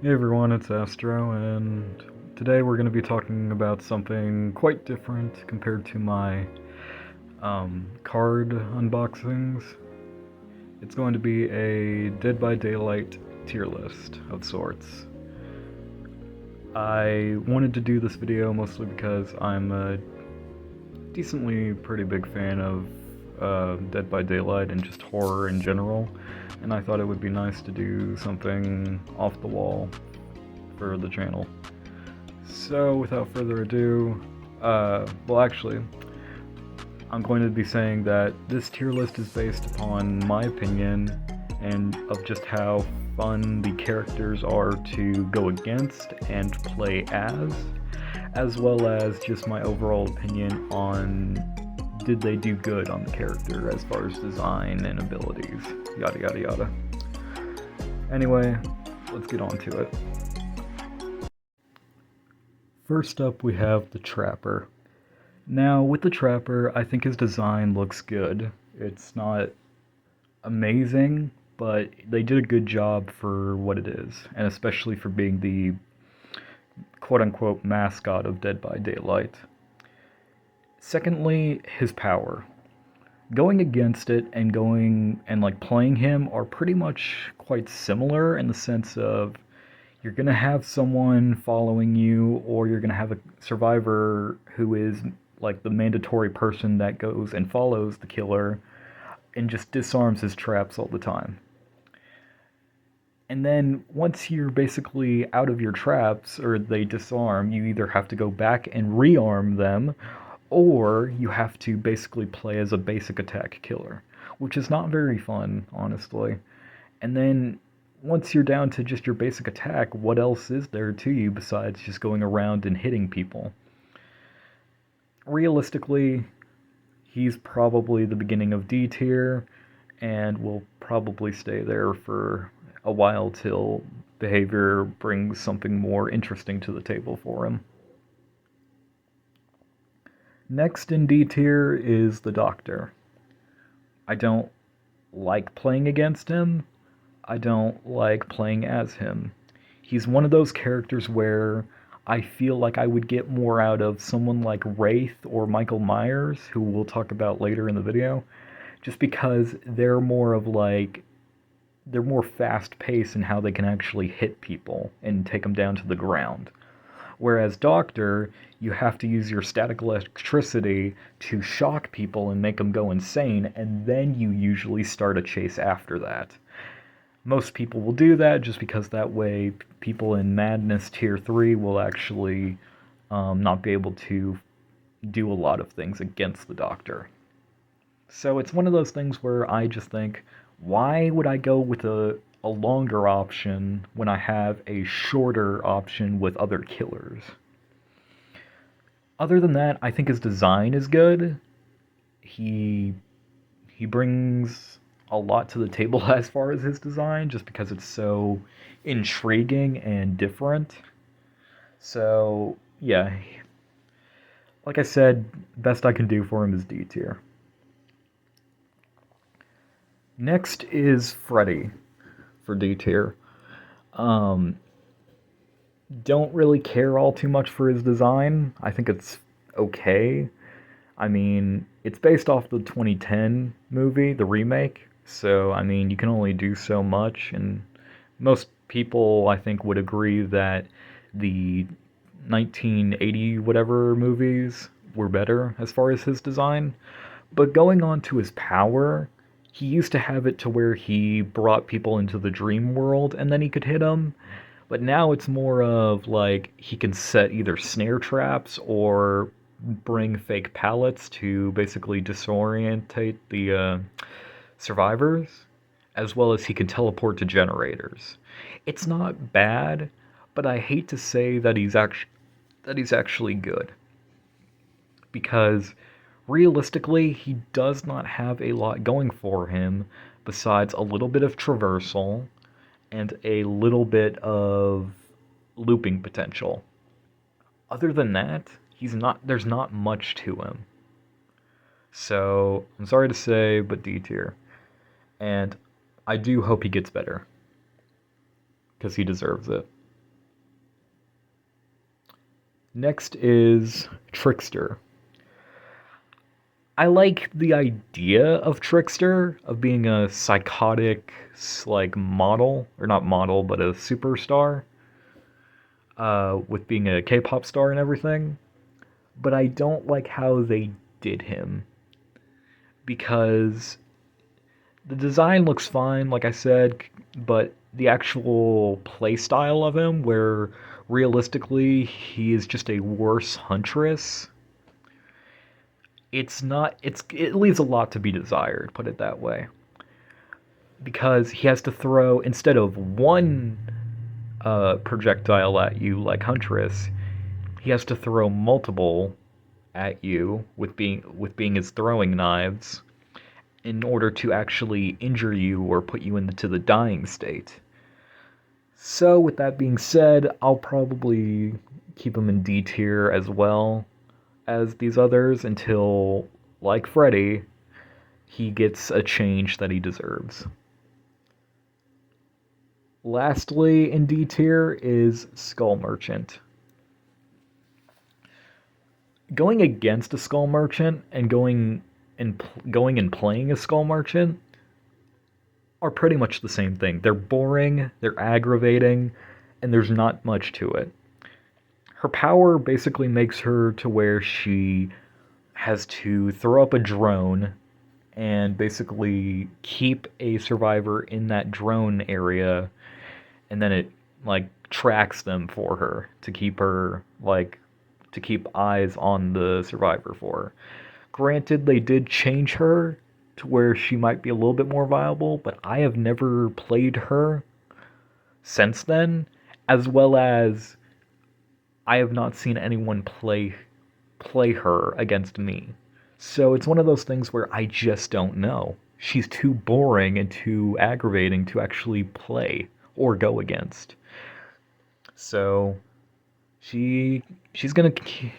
Hey everyone, it's Astro, and today we're going to be talking about something quite different compared to my card unboxings. It's going to be a Dead by Daylight tier list of sorts. I wanted to do this video mostly because I'm a decently pretty big fan of Dead by Daylight and just horror in general, and I thought it would be nice to do something off the wall for the channel. So, without further ado, well, actually, I'm going to be saying that this tier list is based upon my opinion and of just how fun the characters are to go against and play as well as just my overall opinion on did they do good on the character as far as design and abilities, yada yada yada. Anyway, let's get on to it. First up, we have the Trapper. Now, with the Trapper, I think his design looks good. It's not amazing, but they did a good job for what it is, and especially for being the quote-unquote mascot of Dead by Daylight. Secondly, his power. Going against it and going and like playing him are pretty much quite similar in the sense of you're going to have someone following you, or you're going to have a survivor who is like the mandatory person that goes and follows the killer and just disarms his traps all the time. And then once you're basically out of your traps or they disarm, you either have to go back and rearm them, or you have to basically play as a basic attack killer, which is not very fun, honestly. And then once you're down to just your basic attack, what else is there to you besides just going around and hitting people? Realistically, he's probably the beginning of D tier and will probably stay there for a while till behavior brings something more interesting to the table for him. Next in D tier is the Doctor. I don't like playing against him. I don't like playing as him. He's one of those characters where I feel like I would get more out of someone like Wraith or Michael Myers, who we'll talk about later in the video, just because they're more fast paced in how they can actually hit people and take them down to the ground. Whereas Doctor, you have to use your static electricity to shock people and make them go insane, and then you usually start a chase after that. Most people will do that just because that way people in Madness Tier 3 will actually not be able to do a lot of things against the Doctor. So it's one of those things where I just think, why would I go with a longer option when I have a shorter option with other killers? Other than that, I think his design is good. He he brings a lot to the table as far as his design, just because it's so intriguing and different. So yeah, like I said, best I can do for him is D tier. Next is Freddy for D tier. Um, don't really care all too much for his design. I think it's okay. I mean, it's based off the 2010 movie, the remake, so I mean, you can only do so much, and most people, I think, would agree that the 1980 whatever movies were better as far as his design. But going on to his power, he used to have it to where he brought people into the dream world and then he could hit them. But now it's more of like he can set either snare traps or bring fake pallets to basically disorientate the survivors, as well as he can teleport to generators. It's not bad, but I hate to say that he's actually good, because realistically he does not have a lot going for him besides a little bit of traversal and a little bit of looping potential. Other than that, there's not much to him. So, I'm sorry to say, but D tier. And I do hope he gets better, because he deserves it. Next is Trickster. I like the idea of Trickster, of being a psychotic, like, model, or not model, but a superstar, with being a K-pop star and everything. But I don't like how they did him, because the design looks fine, like I said, but the actual play style of him, where realistically he is just a worse huntress, it leaves a lot to be desired, put it that way. Because he has to throw, instead of one projectile at you like Huntress, he has to throw multiple at you with being his throwing knives in order to actually injure you or put you into the dying state. So with that being said, I'll probably keep him in D tier as well as these others until, like Freddy, he gets a change that he deserves. Lastly, in D tier is Skull Merchant. Going against a Skull Merchant and going and playing a Skull Merchant are pretty much the same thing. They're boring, they're aggravating, and there's not much to it. Her power basically makes her to where she has to throw up a drone and basically keep a survivor in that drone area, and then it, like, tracks them for her to keep her, like, to keep eyes on the survivor for her. Granted, they did change her to where she might be a little bit more viable, but I have never played her since then, as well as I have not seen anyone play her against me. So it's one of those things where I just don't know. She's too boring and too aggravating to actually play or go against. So she she's gonna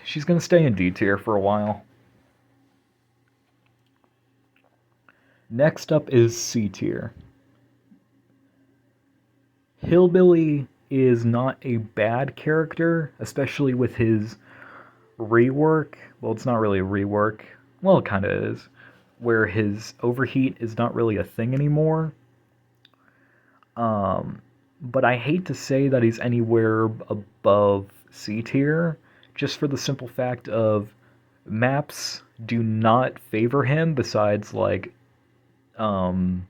she's gonna stay in D tier for a while. Next up is C tier. Hillbilly is not a bad character, especially with his rework. Well, it's not really a rework. Well, it kind of is. Where his overheat is not really a thing anymore. But I hate to say that he's anywhere above C tier, just for the simple fact of maps do not favor him besides, like, um,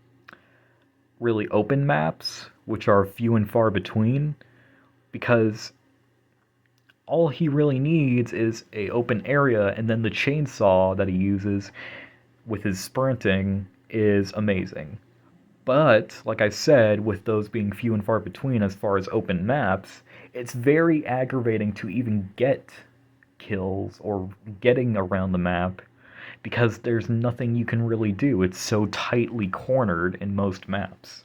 really open maps, which are few and far between, because all he really needs is a open area, and then the chainsaw that he uses with his sprinting is amazing. But, like I said, with those being few and far between as far as open maps, it's very aggravating to even get kills or getting around the map because there's nothing you can really do. It's so tightly cornered in most maps.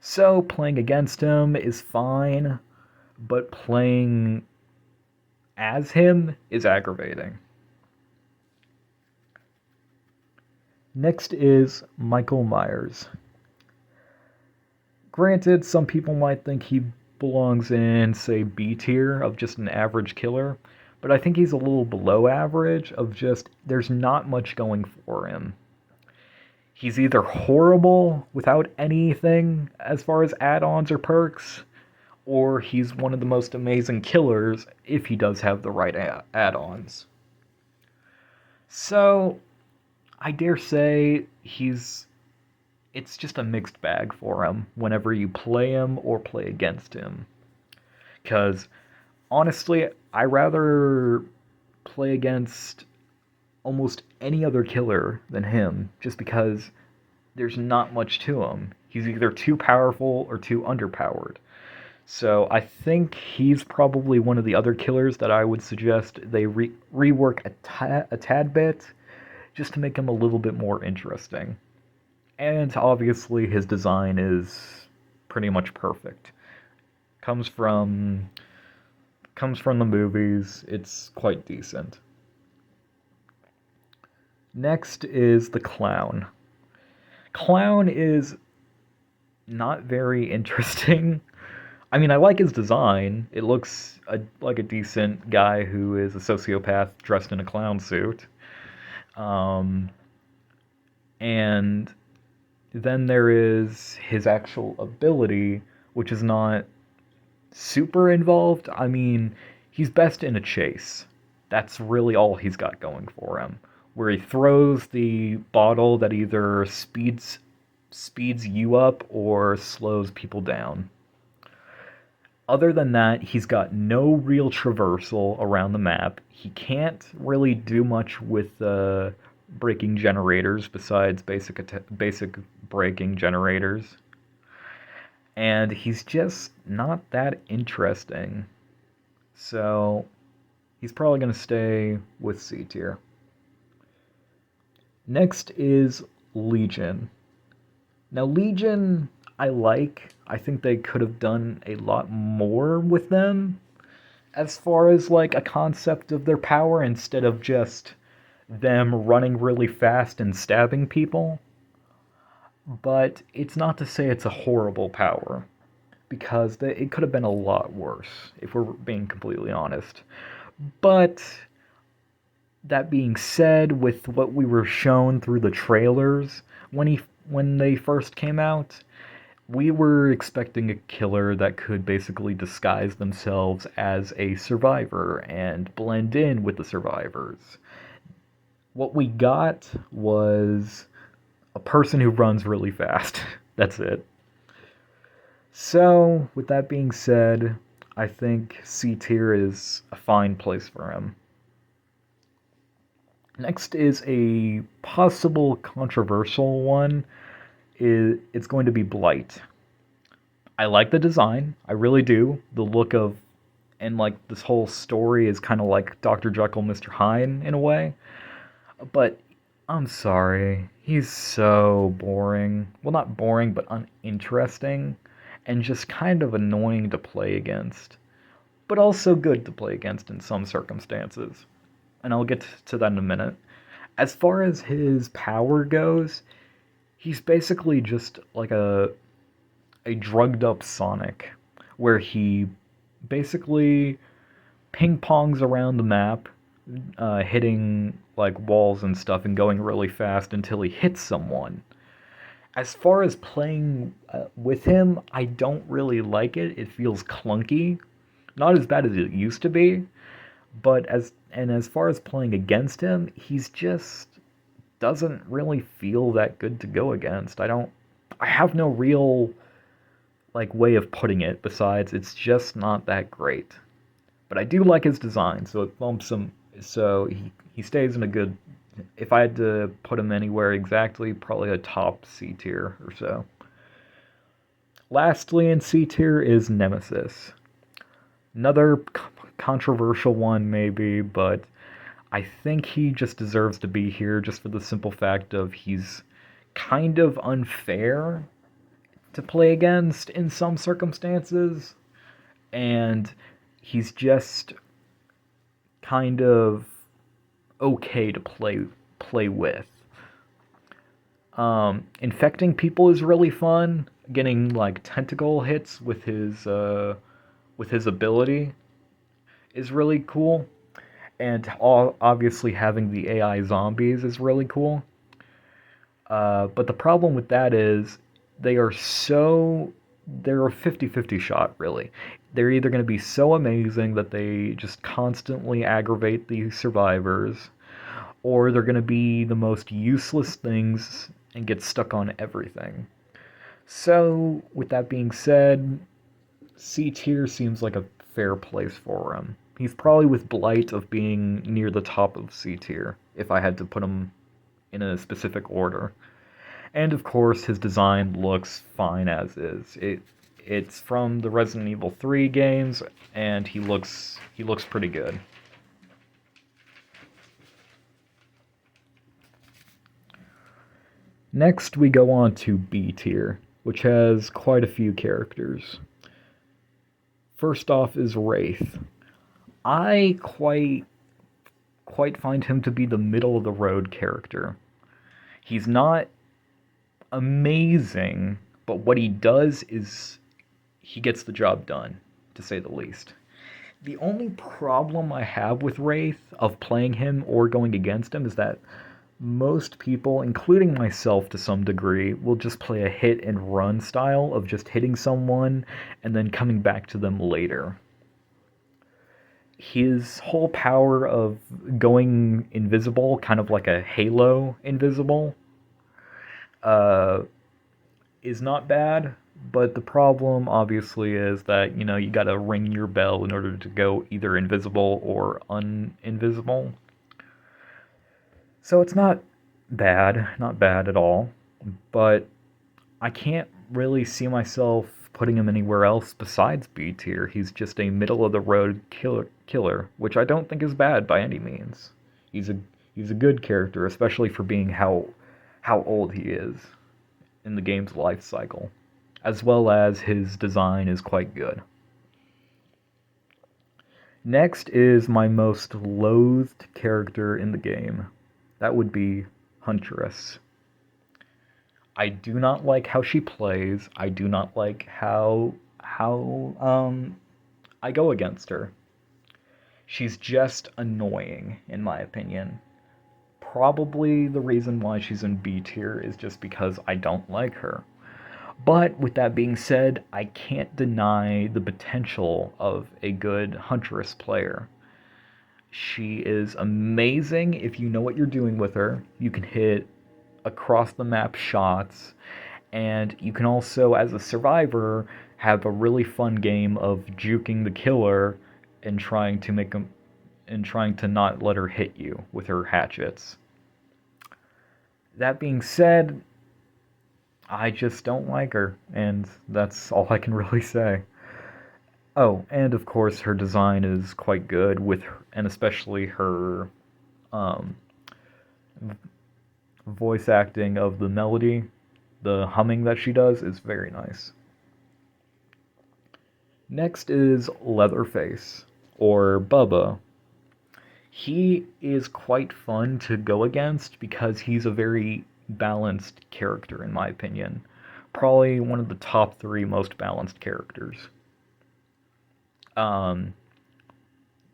So, playing against him is fine, but playing as him is aggravating. Next is Michael Myers. Granted, some people might think he belongs in, say, B tier of just an average killer, but I think he's a little below average of just, there's not much going for him. He's either horrible without anything as far as add-ons or perks, or he's one of the most amazing killers if he does have the right add-ons. So, I dare say it's just a mixed bag for him whenever you play him or play against him. Because, honestly, I rather play against almost any other killer than him, just because there's not much to him. He's either too powerful or too underpowered. So I think he's probably one of the other killers that I would suggest they rework a tad bit, just to make him a little bit more interesting. And obviously his design is pretty much perfect. Comes from the movies. It's quite decent. Next is the Clown. Clown is not very interesting. I mean, I like his design. It looks like a decent guy who is a sociopath dressed in a clown suit. Um, and then there is his actual ability, which is not super involved. I mean, he's best in a chase. That's really all he's got going for him. Where he throws the bottle that either speeds you up or slows people down. Other than that, he's got no real traversal around the map. He can't really do much with braking generators besides basic braking generators. And he's just not that interesting. So he's probably going to stay with C tier. Next is Legion. Now, Legion, I like. I think they could have done a lot more with them as far as like a concept of their power instead of just them running really fast and stabbing people. But it's not to say it's a horrible power, because it could have been a lot worse, if we're being completely honest. But that being said, with what we were shown through the trailers when they first came out, we were expecting a killer that could basically disguise themselves as a survivor and blend in with the survivors. What we got was a person who runs really fast. That's it. So, with that being said, I think C tier is a fine place for him. Next is a possible controversial one. It's going to be Blight. I like the design. I really do. The look of, and like this whole story is kind of like Dr. Jekyll, Mr. Hyde in a way. But I'm sorry. He's so boring. Well, not boring, but uninteresting. And just kind of annoying to play against. But also good to play against in some circumstances. And I'll get to that in a minute. As far as his power goes, he's basically just like a drugged up Sonic, where he basically ping pongs around the map, hitting like walls and stuff and going really fast until he hits someone. As far as playing with him, I don't really like it. It feels clunky. Not as bad as it used to be, but as far as playing against him, he's just doesn't really feel that good to go against. I have no real like way of putting it besides it's just not that great. But I do like his design, so it bumps him, so he stays in a good, if I had to put him anywhere exactly, probably a top C tier or so. Lastly in C tier is Nemesis. Another controversial one maybe, but I think he just deserves to be here just for the simple fact of he's kind of unfair to play against in some circumstances, and he's just kind of okay to play with. Infecting people is really fun. Getting like tentacle hits with his ability is really cool, and obviously having the AI zombies is really cool. But the problem with that is they're a 50-50 shot, really. They're either going to be so amazing that they just constantly aggravate the survivors, or they're going to be the most useless things and get stuck on everything. So, with that being said, C tier seems like a fair place for him. He's probably with Blight of being near the top of C tier, if I had to put him in a specific order. And of course, his design looks fine as is. It's from the Resident Evil 3 games, and he looks pretty good. Next, we go on to B tier, which has quite a few characters. First off is Wraith. I quite find him to be the middle of the road character. He's not amazing, but what he does is he gets the job done, to say the least. The only problem I have with Wraith of playing him or going against him is that most people, including myself to some degree, will just play a hit and run style of just hitting someone and then coming back to them later. His whole power of going invisible, kind of like a Halo invisible, uh, is not bad, but the problem obviously is that, you gotta ring your bell in order to go either invisible or uninvisible. So it's not bad at all, but I can't really see myself putting him anywhere else besides B tier. He's just a middle of the road killer, which I don't think is bad by any means. He's a he's a good character, especially for being how old he is in the game's life cycle, as well as his design is quite good. Next is my most loathed character in the game. That would be Huntress. I do not like how she plays. I do not like how I go against her. She's just annoying, in my opinion. Probably the reason why she's in B tier is just because I don't like her. But with that being said, I can't deny the potential of a good Huntress player. She is amazing if you know what you're doing with her. You can hit across the map shots, and you can also, as a survivor, have a really fun game of juking the killer and trying to not let her hit you with her hatchets. That being said, I just don't like her, and that's all I can really say. Oh, and of course, her design is quite good and especially her um, voice acting of the melody, the humming that she does is very nice. Next is Leatherface, or Bubba. He is quite fun to go against because he's a very balanced character, in my opinion. Probably one of the top three most balanced characters. Um,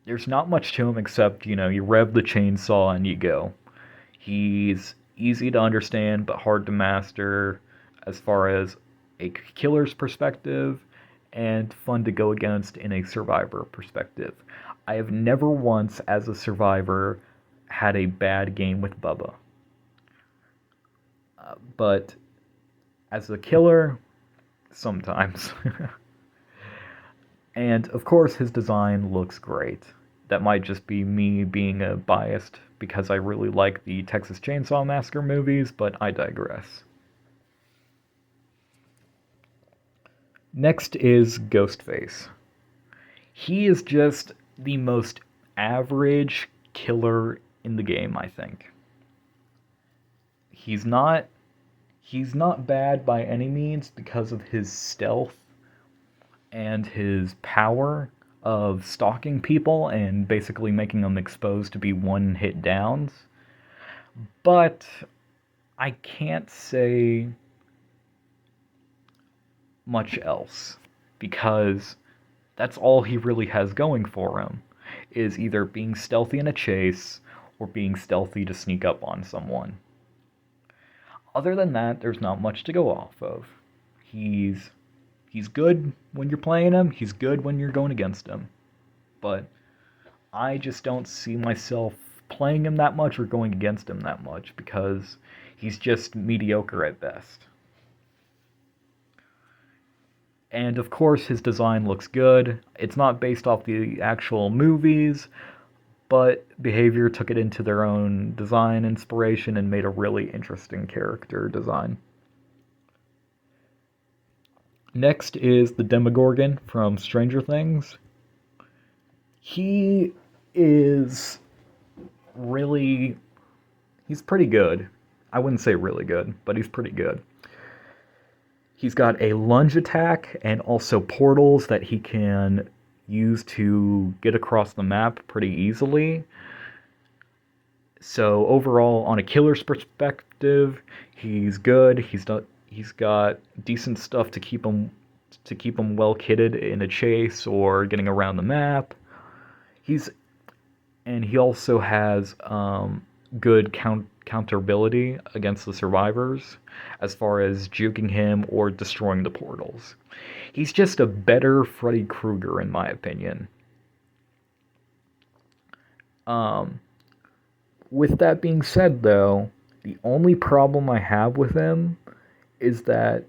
there's not much to him except, you rev the chainsaw and you go. He's easy to understand but hard to master as far as a killer's perspective, and fun to go against in a survivor perspective. I have never once, as a survivor, had a bad game with Bubba. But as a killer, sometimes. And of course, his design looks great. That might just be me being biased because I really like the Texas Chainsaw Massacre movies, but I digress. Next is Ghostface. He is just the most average killer in the game, I think. He's not he's not bad by any means because of his stealth and his power of stalking people and basically making them exposed to be one hit downs. But I can't say much else because that's all he really has going for him is either being stealthy in a chase or being stealthy to sneak up on someone. Other than that, there's not much to go off of. He's good when you're playing him, he's good when you're going against him. But I just don't see myself playing him that much or going against him that much because he's just mediocre at best. And of course, his design looks good. It's not based off the actual movies, but Behavior took it into their own design inspiration and made a really interesting character design. Next is the Demogorgon from Stranger Things. He is really. He's pretty good. I wouldn't say really good, but he's pretty good. He's got a lunge attack and also portals that he can use to get across the map pretty easily. So overall, on a killer's perspective, he's good. He's got decent stuff to to keep him well kitted in a chase or getting around the map. He's and he also has good counterability against the survivors as far as juking him or destroying the portals. He's just a better Freddy Krueger in my opinion. Um, with that being said, though, the only problem I have with him is that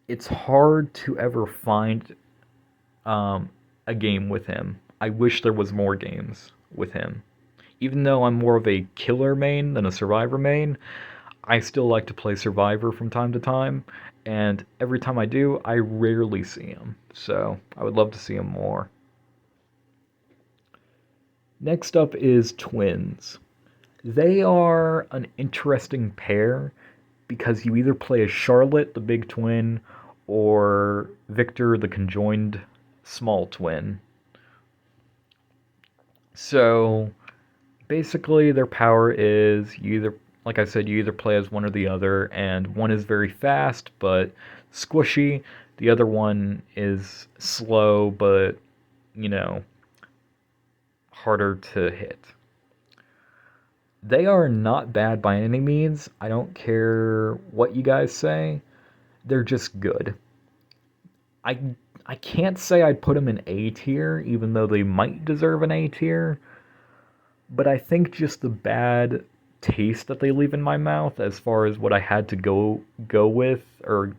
it's hard to ever find a game with him. I wish there was more games with him. Even though I'm more of a killer main than a survivor main, I still like to play survivor from time to time, and every time I do, I rarely see him. So I would love to see him more. Next up is twins. They are an interesting pair because you either play as Charlotte, the big twin, or Victor, the conjoined small twin. So basically, their power is you either, like I said, you either play as one or the other, and one is very fast but squishy. The other one is slow but, you know, harder to hit. They are not bad by any means. I don't care what you guys say. They're just good. I I can't say I'd put them in A tier, even though they might deserve an A tier. But I think just the bad taste that they leave in my mouth, as far as what I had to go with or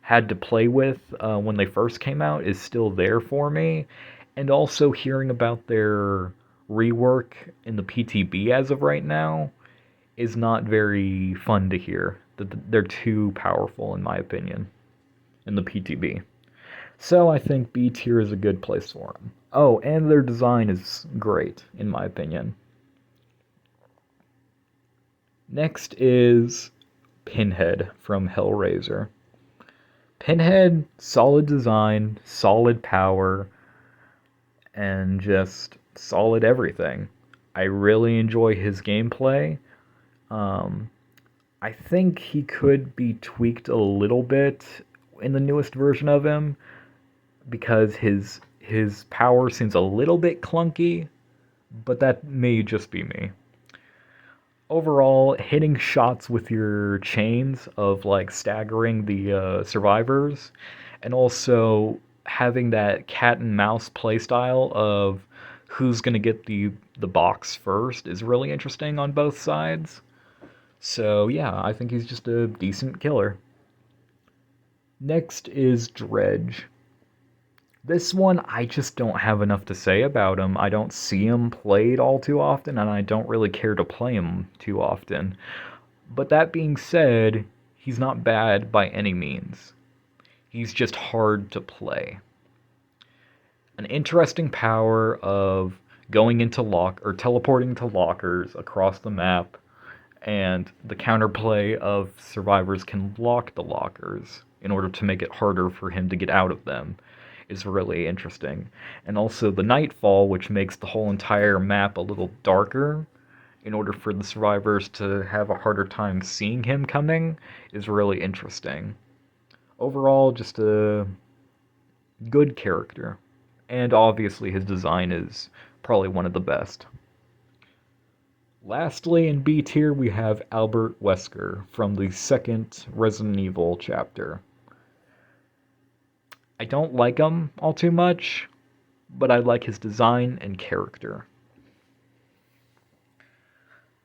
had to play with when they first came out, is still there for me. And also hearing about their rework in the PTB as of right now is not very fun to hear. That they're too powerful, in my opinion, in the PTB. So I think B tier is a good place for them. Oh, and their design is great, in my opinion. Next is Pinhead from Hellraiser. Pinhead, solid design, solid power, and just solid everything. I really enjoy his gameplay. Um, I think he could be tweaked a little bit in the newest version of him because his power seems a little bit clunky, but that may just be me. Overall, hitting shots with your chains of like staggering the survivors, and also having that cat and mouse playstyle of who's gonna get the box first is really interesting on both sides. So yeah, I think he's just a decent killer. Next is Dredge. This one, I just don't have enough to say about him. I don't see him played all too often, and I don't really care to play him too often. But that being said, he's not bad by any means. He's just hard to play. An interesting power of going into lock or teleporting to lockers across the map, and the counterplay of survivors can lock the lockers in order to make it harder for him to get out of them is really interesting. And also the nightfall, which makes the whole entire map a little darker in order for the survivors to have a harder time seeing him coming, is really interesting. Overall, just a good character. And obviously his design is probably one of the best. Lastly, in B tier, we have Albert Wesker from the second Resident Evil chapter. I don't like him all too much, but I like his design and character.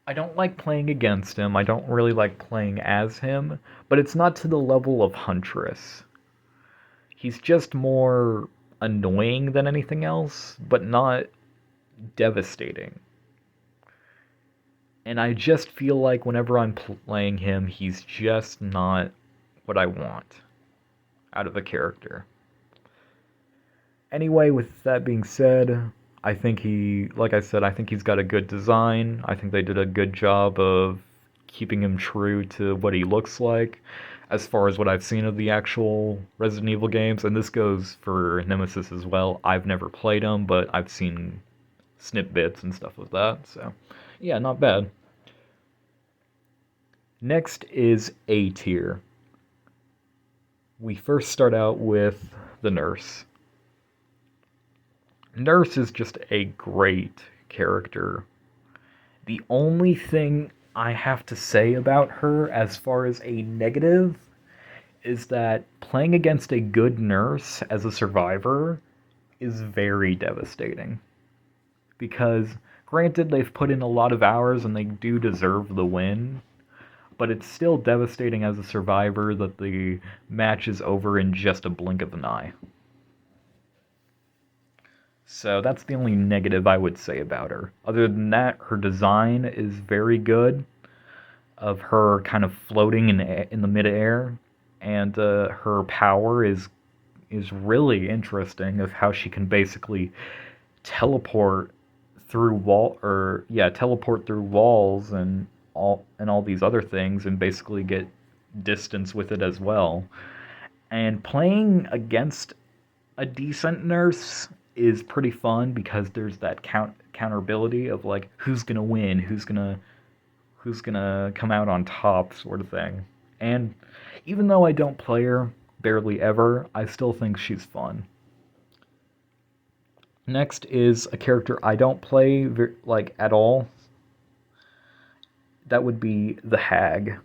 I don't like playing against him. I don't really like playing as him, but it's not to the level of Huntress. He's just more annoying than anything else, but not devastating. And I just feel like whenever I'm playing him, he's just not what I want out of a character. Anyway, with that being said, I think like I said, I think he's got a good design. I think they did a good job of keeping him true to what he looks like as far as what I've seen of the actual Resident Evil games. And this goes for Nemesis as well. I've never played them, but I've seen snippets and stuff of that. So, yeah, not bad. Next is A tier. We first start out with the nurse. Nurse is just a great character. The only thing I have to say about her as far as a negative is that playing against a good nurse as a survivor is very devastating. Because, granted, they've put in a lot of hours and they do deserve the win, but it's still devastating as a survivor that the match is over in just a blink of an eye. So that's the only negative I would say about her. Other than that, her design is very good, of her kind of floating in the midair, and her power is really interesting of how she can basically teleport teleport through walls and all these other things and basically get distance with it as well. And playing against a decent nurse is pretty fun because there's that counterability of like who's gonna win, who's gonna come out on top sort of thing. And even though I don't play her barely ever, I still think she's fun. Next is a character I don't play like at all. That would be the Hag.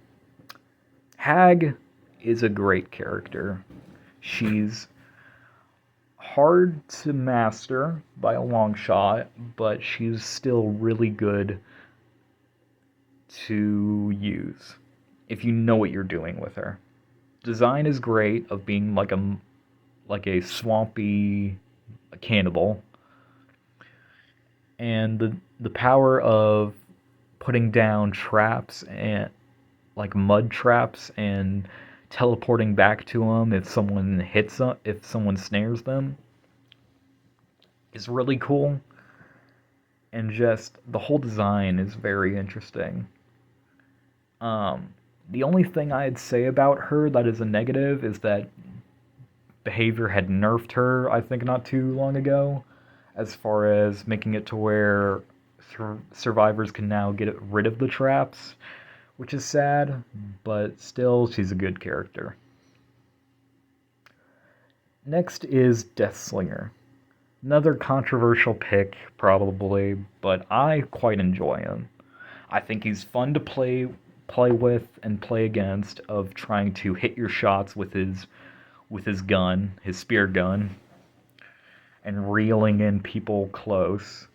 Hag is a great character. She's hard to master by a long shot, but she's still really good to use if you know what you're doing with her. Design is great of being like a swampy cannibal, and the power of putting down traps and like mud traps and teleporting back to them if someone snares them is really cool, and just the whole design is very interesting. The only thing I'd say about her that is a negative is that behavior had nerfed her, I think, not too long ago, as far as making it to where survivors can now get rid of the traps, which is sad, but still, she's a good character. Next is Deathslinger. Another controversial pick, probably, but I quite enjoy him. I think he's fun to play with and play against, of trying to hit your shots with his gun, his spear gun, and reeling in people close.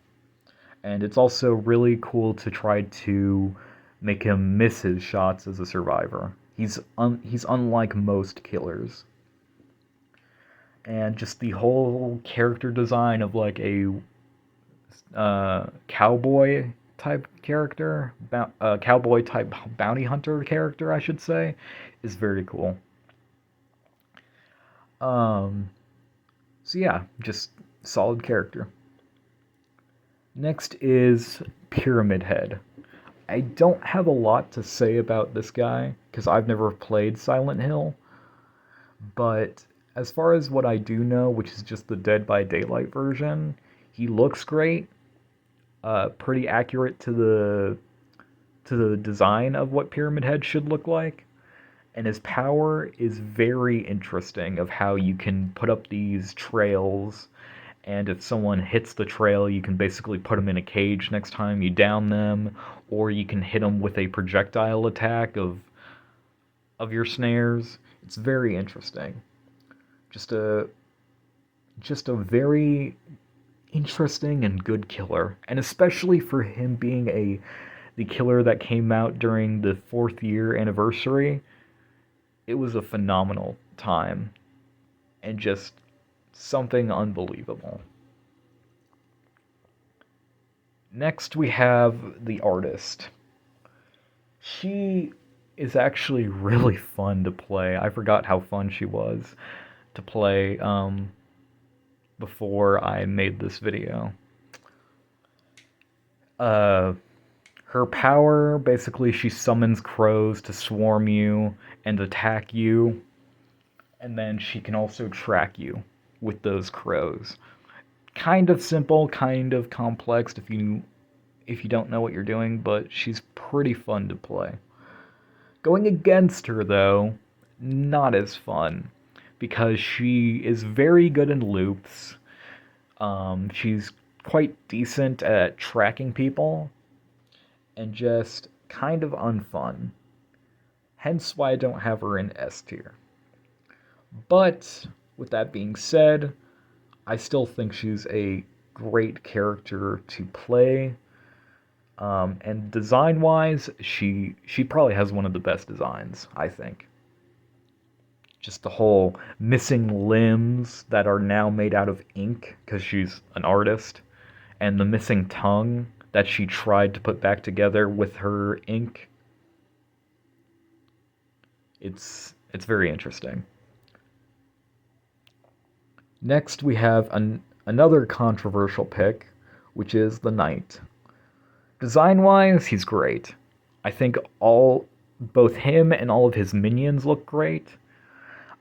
And it's also really cool to try to make him miss his shots as a survivor. He's unlike most killers. And just the whole character design of like a cowboy type character, cowboy type bounty hunter character, I should say, is very cool. So yeah, just solid character. Next is Pyramid Head. I don't have a lot to say about this guy because I've never played Silent Hill, but as far as what I do know, which is just the Dead by Daylight version, he looks great, pretty accurate to the design of what Pyramid Head should look like, and his power is very interesting of how you can put up these trails, and if someone hits the trail, you can basically put them in a cage next time you down them, or you can hit them with a projectile attack of your snares. It's very interesting. Just a very interesting and good killer, and especially for him being the killer that came out during the 4th year anniversary, it was a phenomenal time and just something unbelievable. Next we have the artist. She is actually really fun to play. I forgot how fun she was to play before I made this video. Her power, basically she summons crows to swarm you and attack you, and then she can also track you with those crows. Kind of simple, kind of complex if you don't know what you're doing, but she's pretty fun to play. Going against her, though, not as fun. because she is very good in loops. She's quite decent at tracking people and just kind of unfun. Hence why I don't have her in S tier. But with that being said, I still think she's a great character to play. And design-wise, she probably has one of the best designs, I think. Just the whole missing limbs that are now made out of ink because she's an artist, and the missing tongue that she tried to put back together with her ink. It's very interesting. Next, we have another controversial pick, which is the Knight. Design-wise, he's great. I think both him and all of his minions look great.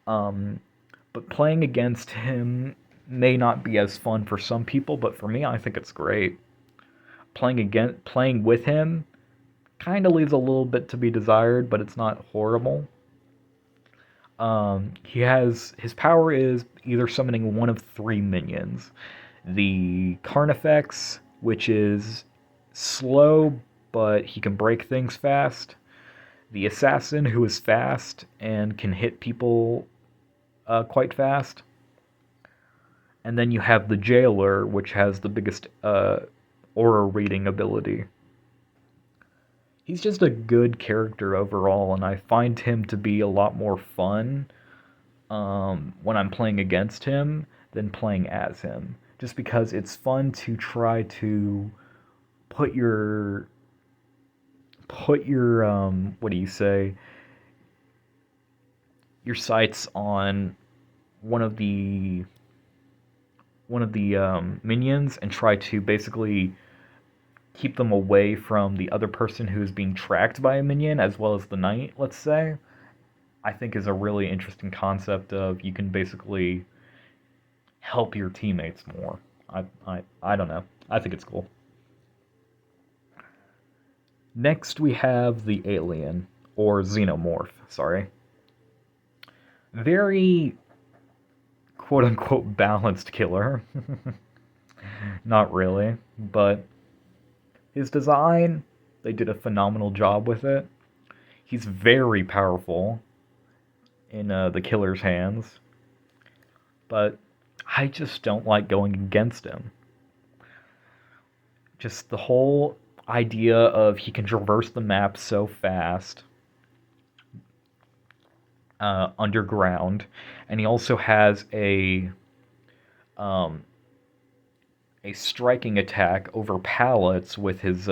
But playing against him may not be as fun for some people, but for me, I think it's great. Playing with him kind of leaves a little bit to be desired, but it's not horrible. His power is either summoning one of three minions. The Carnifex, which is slow, but he can break things fast. The Assassin, who is fast and can hit people quite fast. And then you have the Jailer, which has the biggest aura reading ability. He's just a good character overall, and I find him to be a lot more fun when I'm playing against him than playing as him. Just because it's fun to try to put your what do you say, your sights on one of the minions and try to basically keep them away from the other person who's being tracked by a minion, as well as the knight, let's say. I think is a really interesting concept of you can basically help your teammates more. I don't know. I think it's cool. Next we have the alien, or xenomorph, sorry. Very quote-unquote balanced killer. Not really, but his design, they did a phenomenal job with it. He's very powerful in the killer's hands, but I just don't like going against him. Just the whole idea of he can traverse the map so fast underground, and he also has a striking attack over pallets with his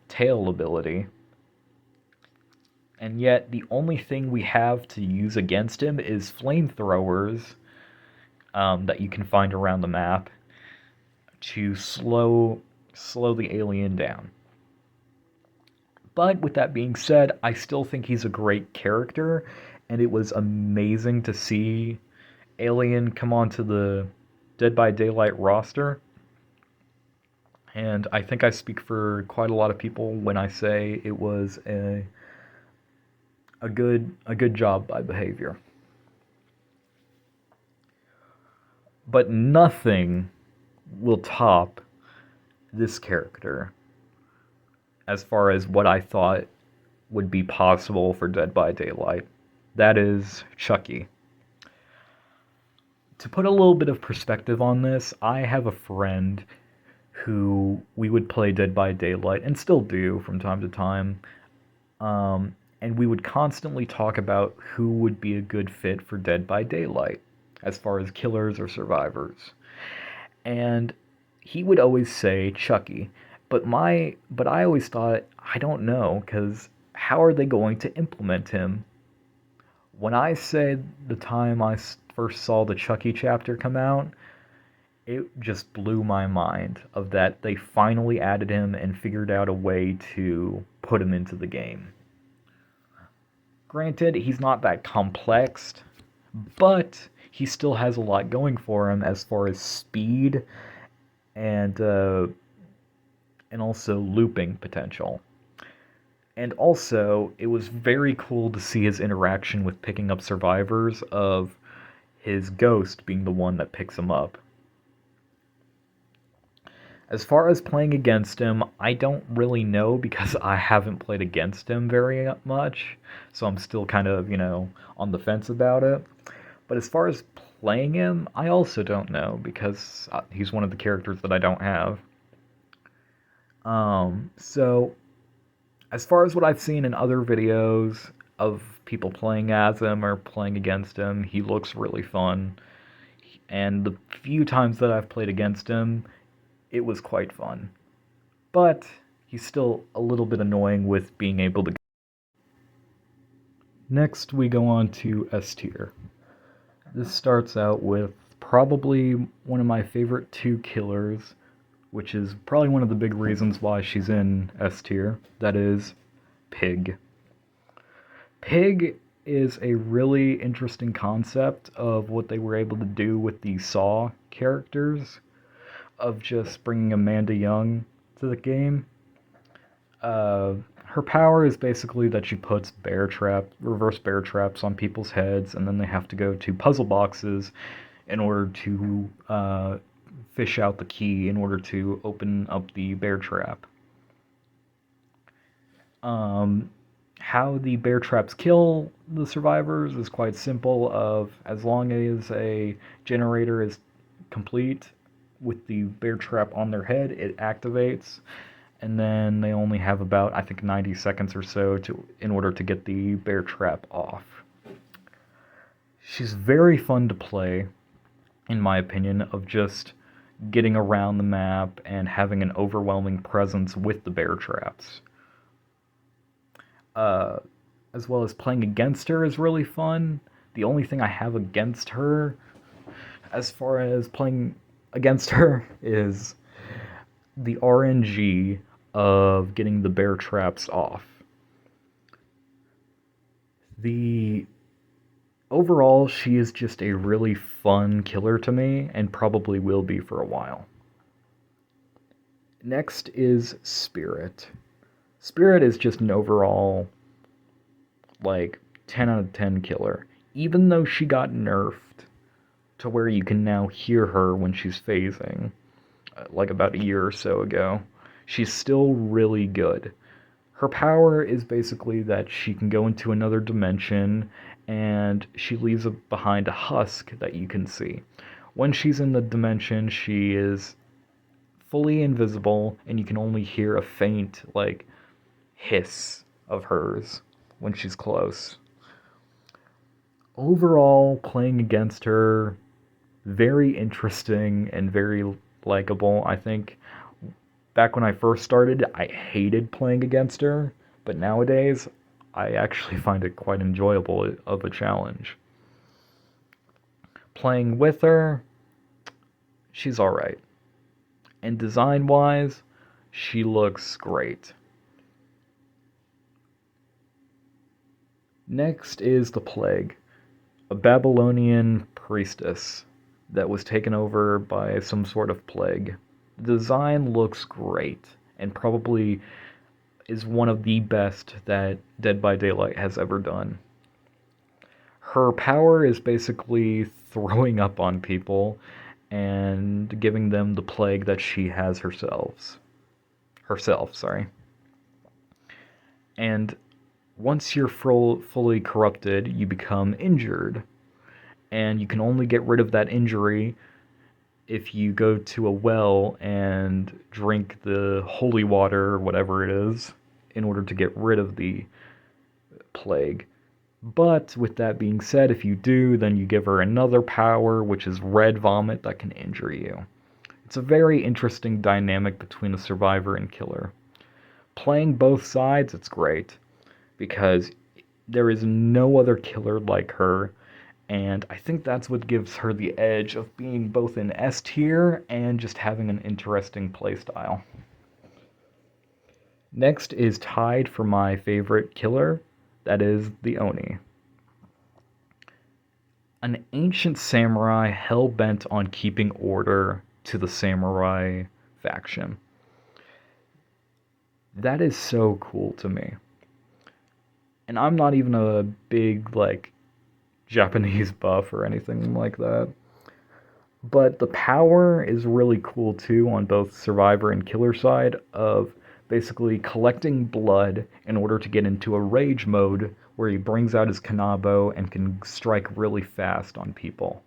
tail ability. And yet, the only thing we have to use against him is flamethrowers that you can find around the map to slow the alien down. But with that being said, I still think he's a great character, and it was amazing to see Alien come onto the Dead by Daylight roster. And I think I speak for quite a lot of people when I say it was a good job by Behavior. But nothing will top this character as far as what I thought would be possible for Dead by Daylight. That is Chucky. To put a little bit of perspective on this, I have a friend who we would play Dead by Daylight, and still do from time to time, and we would constantly talk about who would be a good fit for Dead by Daylight, as far as killers or survivors. And he would always say Chucky, but I always thought, I don't know, because how are they going to implement him? When I said the time I first saw the Chucky chapter come out, it just blew my mind of that they finally added him and figured out a way to put him into the game. Granted, he's not that complex, but he still has a lot going for him as far as speed and also looping potential. And also, it was very cool to see his interaction with picking up survivors of his ghost being the one that picks him up. As far as playing against him, I don't really know because I haven't played against him very much, so I'm still kind of, on the fence about it. But as far as playing him, I also don't know because he's one of the characters that I don't have. So as far as what I've seen in other videos of people playing as him or playing against him, he looks really fun. And the few times that I've played against him, it was quite fun. But he's still a little bit annoying with being able to. Next, we go on to S tier. This starts out with probably one of my favorite two killers, which is probably one of the big reasons why she's in S tier. That is Pig. Pig is a really interesting concept of what they were able to do with the Saw characters, of just bringing Amanda Young to the game. Her power is basically that she puts reverse bear traps on people's heads, and then they have to go to puzzle boxes in order to fish out the key in order to open up the bear trap. How the bear traps kill the survivors is quite simple. As long as a generator is complete with the bear trap on their head, it activates, and then they only have about, I think, 90 seconds or so in order to get the bear trap off. She's very fun to play, in my opinion, of just getting around the map and having an overwhelming presence with the bear traps. As well as playing against her is really fun. The only thing I have against her, as far as playing against her, is the RNG of getting the bear traps off. Overall, she is just a really fun killer to me, and probably will be for a while. Next is Spirit. Spirit is just an overall, 10 out of 10 killer. Even though she got nerfed to where you can now hear her when she's phasing, about a year or so ago, she's still really good. Her power is basically that she can go into another dimension, and she leaves behind a husk that you can see. When she's in the dimension, she is fully invisible, and you can only hear a faint, hiss of hers when she's close. Overall, playing against her, very interesting and very likable. I think back when I first started, I hated playing against her, but nowadays, I actually find it quite enjoyable of a challenge. Playing with her, she's alright. And design-wise, she looks great. Next is the Plague, a Babylonian priestess that was taken over by some sort of plague. The design looks great, and probably is one of the best that Dead by Daylight has ever done. Her power is basically throwing up on people and giving them the plague that she has herself. And once you're fully corrupted, you become injured. And you can only get rid of that injury if you go to a well and drink the holy water or whatever it is in order to get rid of the plague. But with that being said, if you do, then you give her another power, which is red vomit that can injure you. It's a very interesting dynamic between a survivor and killer. Playing both sides, it's great, because there is no other killer like her, and I think that's what gives her the edge of being both in S tier and just having an interesting playstyle. Next is tied for my favorite killer, that is the Oni. An ancient samurai hell-bent on keeping order to the samurai faction. That is so cool to me. And I'm not even a big, Japanese buff or anything like that. But the power is really cool too on both survivor and killer side of basically collecting blood in order to get into a rage mode where he brings out his kanabo and can strike really fast on people.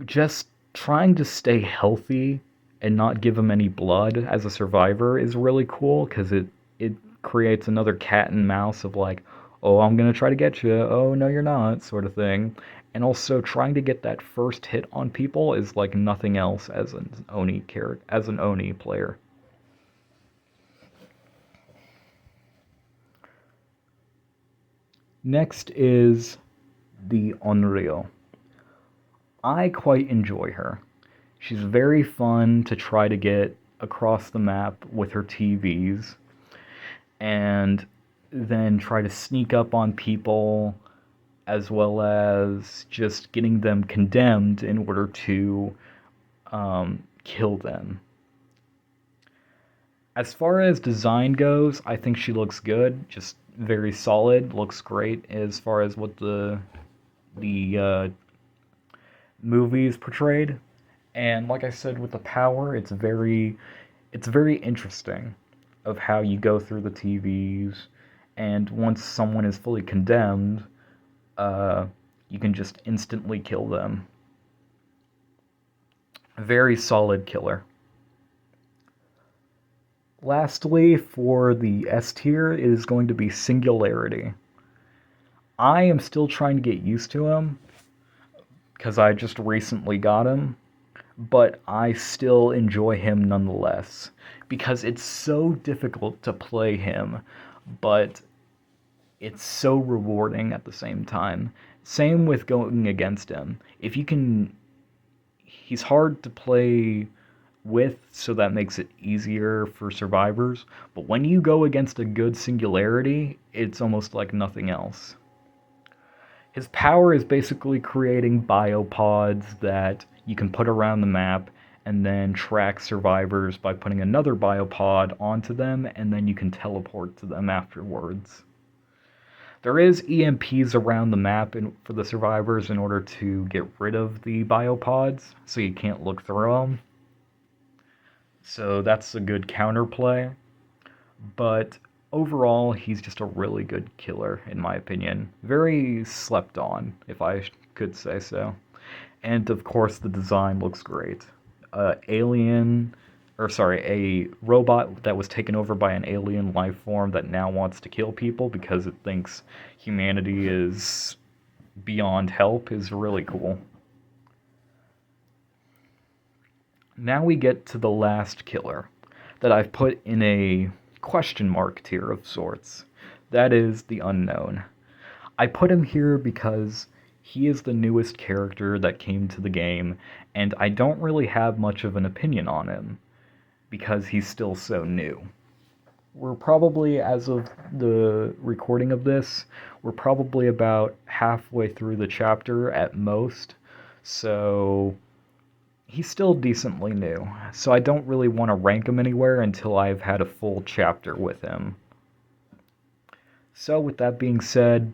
Just trying to stay healthy and not give him any blood as a survivor is really cool because it creates another cat and mouse of like, oh, I'm gonna try to get you, oh no you're not, sort of thing. And also trying to get that first hit on people is like nothing else as an Oni player. Next is the Onryo. I quite enjoy her. She's very fun to try to get across the map with her TVs and then try to sneak up on people as well as just getting them condemned in order to kill them. As far as design goes, I think she looks good, just very solid, looks great as far as what the movies portrayed. And like I said, with the power, it's very interesting of how you go through the TVs, and once someone is fully condemned, you can just instantly kill them. A very solid killer. Lastly, for the S tier, it is going to be Singularity. I am still trying to get used to him, because I just recently got him, but I still enjoy him nonetheless, because it's so difficult to play him, but it's so rewarding at the same time. Same with going against him. If you can, he's hard to play with, so that makes it easier for survivors, but when you go against a good Singularity, it's almost like nothing else. His power is basically creating biopods that you can put around the map and then track survivors by putting another biopod onto them, and then you can teleport to them afterwards. There is EMPs around the map for the survivors in order to get rid of the biopods, so you can't look through them. So that's a good counterplay. But overall, he's just a really good killer, in my opinion. Very slept on, if I could say so. And of course, the design looks great. A robot that was taken over by an alien life form that now wants to kill people because it thinks humanity is beyond help is really cool. Now we get to the last killer that I've put in a question mark tier of sorts. That is the Unknown. I put him here because he is the newest character that came to the game, and I don't really have much of an opinion on him because he's still so new. We're probably, as of the recording of this, we're probably about halfway through the chapter at most, so he's still decently new. So I don't really want to rank him anywhere until I've had a full chapter with him. So with that being said,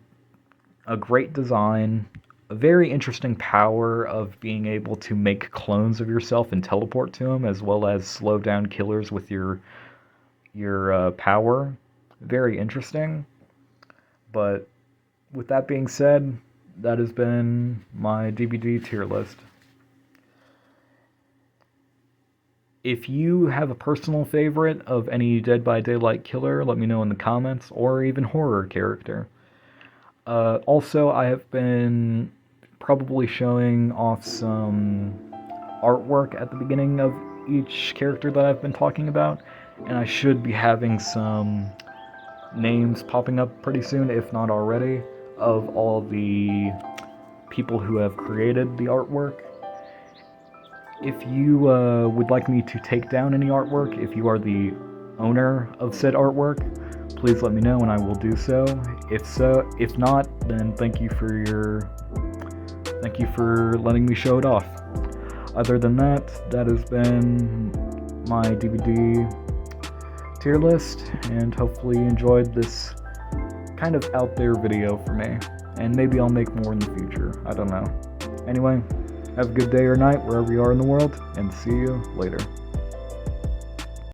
a great design, a very interesting power of being able to make clones of yourself and teleport to them, as well as slow down killers with your power. Very interesting. But with that being said, that has been my DVD tier list. If you have a personal favorite of any Dead by Daylight killer, let me know in the comments, or even horror character. Also, I have been probably showing off some artwork at the beginning of each character that I've been talking about, and I should be having some names popping up pretty soon, if not already, of all the people who have created the artwork. If you would like me to take down any artwork, if you are the owner of said artwork, please let me know and I will do so. If not, then thank you for letting me show it off. Other than that, that has been my DVD tier list, and hopefully you enjoyed this kind of out there video for me, and maybe I'll make more in the future. I don't know. Anyway, have a good day or night wherever you are in the world, and see you later.